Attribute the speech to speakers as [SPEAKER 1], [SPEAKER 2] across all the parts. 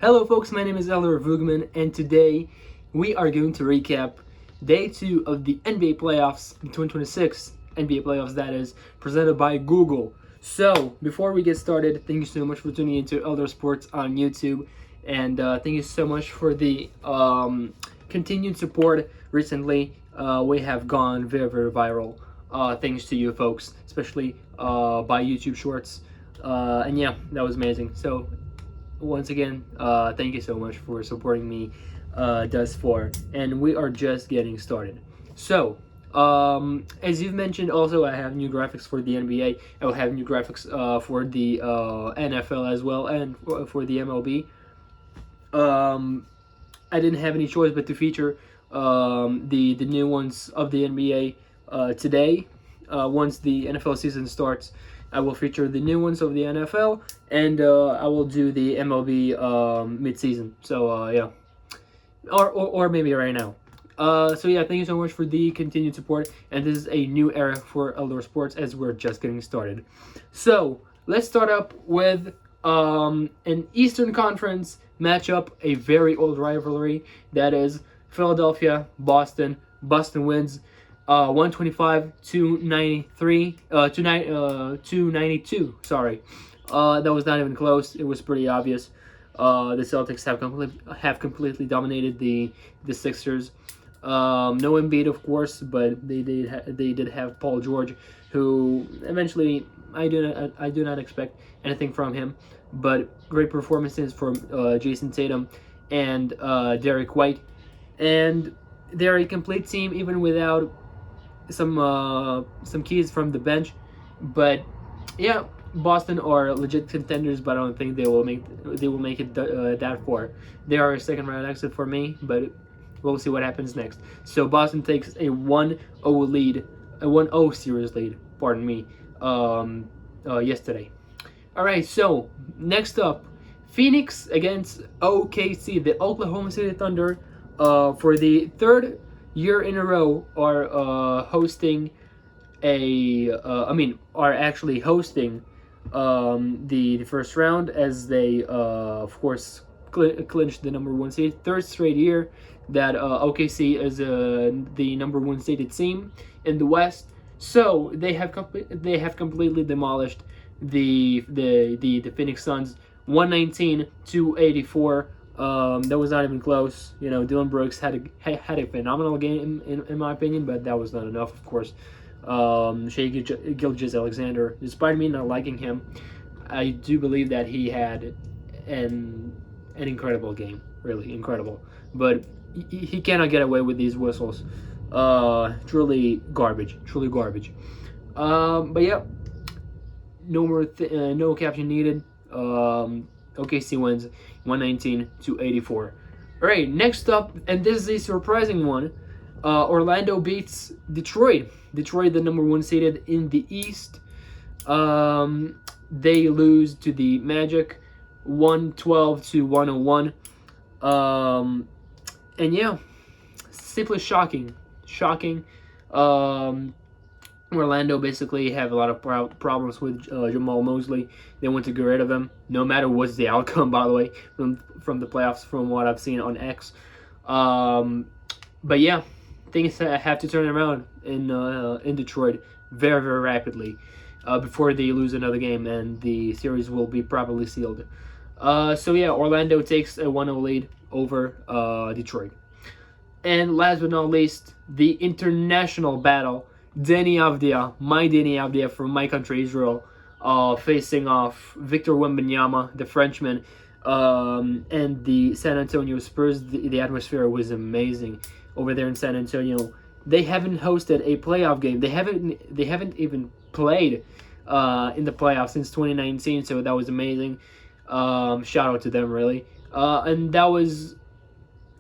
[SPEAKER 1] Hello folks, my name is Elder Vugman, and today we are going to recap day 2 of the NBA playoffs, the 2026 NBA playoffs that is, presented by Google. So, before we get started, thank you so much for tuning into Elder Sports on YouTube, and thank you so much for the continued support recently. We have gone very, very viral, thanks to you folks, especially by YouTube Shorts. And yeah, that was amazing. So, once again, thank you so much for supporting me thus far, and we are just getting started. So, as you've mentioned, also I have new graphics for the NBA. I will have new graphics for the NFL as well, and for the MLB. I didn't have any choice but to feature the new ones of the NBA today. Once the NFL season starts, I will feature the new ones of the NFL, and I will do the MLB mid-season. So yeah, or maybe right now. So yeah, thank you so much for the continued support, and this is a new era for Elder Sports as we're just getting started. So let's start up with an Eastern Conference matchup, a very old rivalry that is Philadelphia, Boston. Boston wins 125 293 292. Sorry, that was not even close. It was pretty obvious. The Celtics have completely dominated the Sixers. No Embiid, of course, but they did have Paul George, who eventually I do not expect anything from him, but great performances from Jason Tatum and Derek White, and they're a complete team even without some keys from the bench. But yeah, Boston are legit contenders, but I don't think they will make it that far. They are a second round exit for me, but we'll see what happens next. So Boston takes a 1-0 lead, a 1-0 series lead. Pardon me. Yesterday. All right. So next up, Phoenix against OKC, the Oklahoma City Thunder, for the third year in a row are hosting are actually hosting the first round, as they of course clinched the number one seed. Third straight year that OKC is the number one seeded team in the West. So they have completely demolished the Phoenix Suns 119-84. That was not even close. You know, Dylan Brooks had a phenomenal game in my opinion, but that was not enough, of course. Shai Gilgeous-Alexander, despite me not liking him, I do believe that he had an incredible game, really incredible. But he cannot get away with these whistles. Truly garbage. But yeah, no caption needed. OKC wins 119-84. All right, next up, and this is a surprising one. Orlando beats Detroit. Detroit, the number one seeded in the East. They lose to the Magic 112-101. And yeah, simply shocking. Orlando basically have a lot of problems with Jamal Mosley. They want to get rid of him, no matter what's the outcome, by the way, from the playoffs, from what I've seen on X. But yeah, things have to turn around in Detroit very, very rapidly before they lose another game, and the series will be properly sealed. So yeah, Orlando takes a 1-0 lead over Detroit. And last but not least, the international battle. Deni Avdija, my Deni Avdija from my country, Israel, facing off Victor Wembanyama, the Frenchman, and the San Antonio Spurs. The atmosphere was amazing over there in San Antonio. They haven't hosted a playoff game. They haven't even played in the playoffs since 2019. So that was amazing. Shout out to them, really. And that was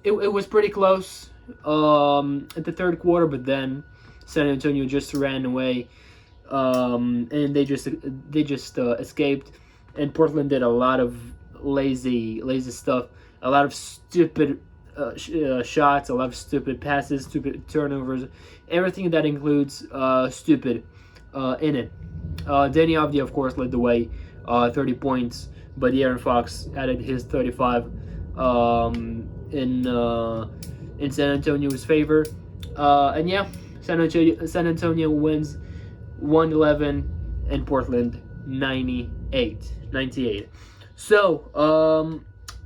[SPEAKER 1] it was pretty close at the third quarter, but then San Antonio just ran away, and they just escaped. And Portland did a lot of lazy stuff, a lot of stupid shots, a lot of stupid passes, stupid turnovers, everything that includes stupid in it. Deni Avdija, of course, led the way, 30 points, but De'Aaron Fox added his 35 in San Antonio's favor. And yeah, San Antonio wins 111 and Portland 98. So,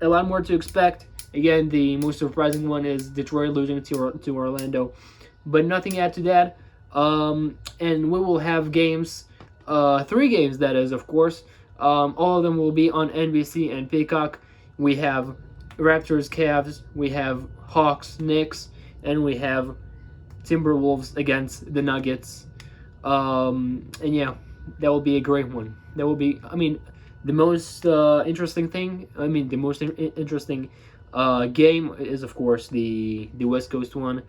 [SPEAKER 1] a lot more to expect. Again, the most surprising one is Detroit losing to Orlando, but nothing add to that. And we will have games, 3 games that is, of course. All of them will be on NBC and Peacock. We have Raptors, Cavs, we have Hawks, Knicks, and we have Timberwolves against the Nuggets. And yeah, that will be a great one. That will be, I mean, the most interesting thing. I mean, the most interesting game is, of course, the West Coast one.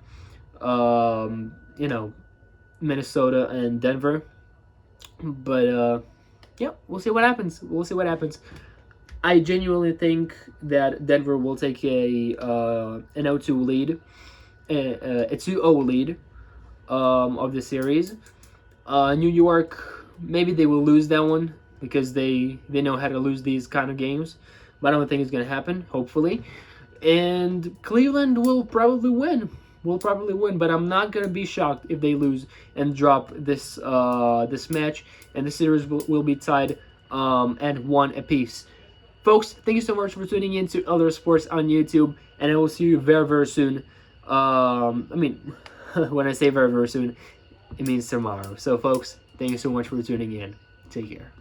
[SPEAKER 1] You know, Minnesota and Denver. But yeah, we'll see what happens. We'll see what happens. I genuinely think that Denver will take a an 0-2 lead, a 2-0 lead of the series. New York, maybe they will lose that one because they know how to lose these kind of games, but I don't think it's gonna happen. Hopefully, and Cleveland will probably win. But I'm not gonna be shocked if they lose and drop this this match, and the series will be tied at 1 apiece. Folks, thank you so much for tuning in to Other Sports on YouTube, and I will see you very, very soon. I mean, when I say very, very soon, it means tomorrow. So, folks, thank you so much for tuning in. Take care.